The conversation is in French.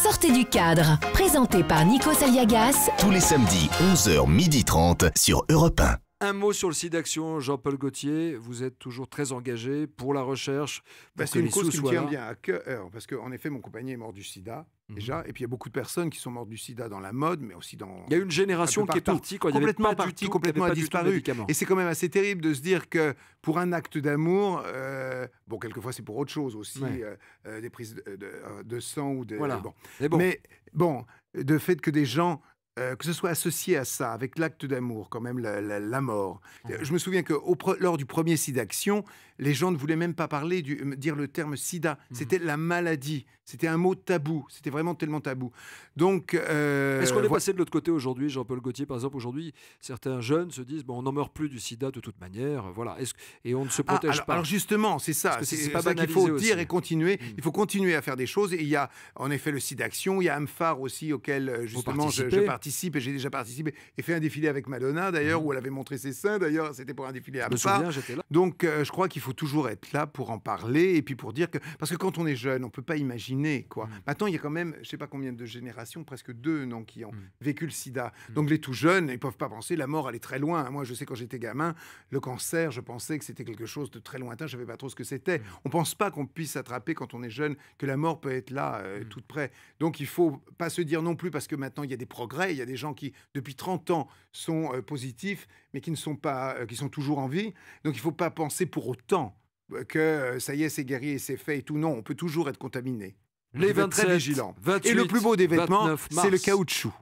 Sortez du cadre, présenté par Nikos Aliagas. Tous les samedis, 11h, 12h30 sur Europe 1. Un mot sur le SIDAction, Jean-Paul Gaultier. Vous êtes toujours très engagé pour la recherche. C'est une cause qui me tient bien à cœur, parce qu'en effet, mon compagnon est mort du sida, déjà, et puis il y a beaucoup de personnes qui sont mortes du sida dans la mode, mais aussi dans... Il y a une génération qui est partie quand il y avait pas du tout, complètement disparu. Et Et c'est quand même assez terrible de se dire que pour un acte d'amour, bon, quelquefois c'est pour autre chose aussi, des prises de sang ou des... Voilà. Bon. Mais bon, de fait que des gens... que ce soit associé à ça, avec l'acte d'amour, quand même la mort. Je me souviens que lors du premier SIDAction, les gens ne voulaient même pas dire le terme sida. C'était la maladie. C'était un mot tabou. C'était vraiment tellement tabou. Donc, est-ce qu'on est passé de l'autre côté aujourd'hui, Jean-Paul Gaultier, par exemple, aujourd'hui, certains jeunes se disent bon, on n'en meurt plus du sida de toute manière, voilà, et on ne se protège pas. Alors justement, c'est ça. C'est pas ça qu'il banalisé faut aussi. dire et continuer. Il faut continuer à faire des choses. Et il y a en effet le SIDAction, il y a Amphar aussi, auquel justement je participe, et j'ai déjà participé et fait un défilé avec Madonna d'ailleurs, où elle avait montré ses seins d'ailleurs, c'était pour un défilé Amphar. Je me souviens, j'étais là. Donc je crois qu'il faut toujours être là pour en parler et puis pour dire que... Parce que quand on est jeune, on ne peut pas imaginer, quoi. Maintenant, il y a quand même, je ne sais pas combien de générations, presque 2, non, qui ont vécu le sida. Donc les tout jeunes, ils ne peuvent pas penser, la mort, elle est très loin. Moi, je sais, quand j'étais gamin, le cancer, je pensais que c'était quelque chose de très lointain, je ne savais pas trop ce que c'était. On ne pense pas qu'on puisse attraper quand on est jeune, que la mort peut être là, toute près. Donc il ne faut pas se dire non plus, parce que maintenant, il y a des progrès, il y a des gens qui, depuis 30 ans, sont positifs, mais qui ne sont pas, qui sont toujours en vie. Donc il ne faut pas penser pour autant que ça y est, c'est guéri et c'est fait et tout. Non, on peut toujours être contaminé. Les 27, très vigilant. 28, et le plus beau des vêtements, 29 mars. c'est le caoutchouc.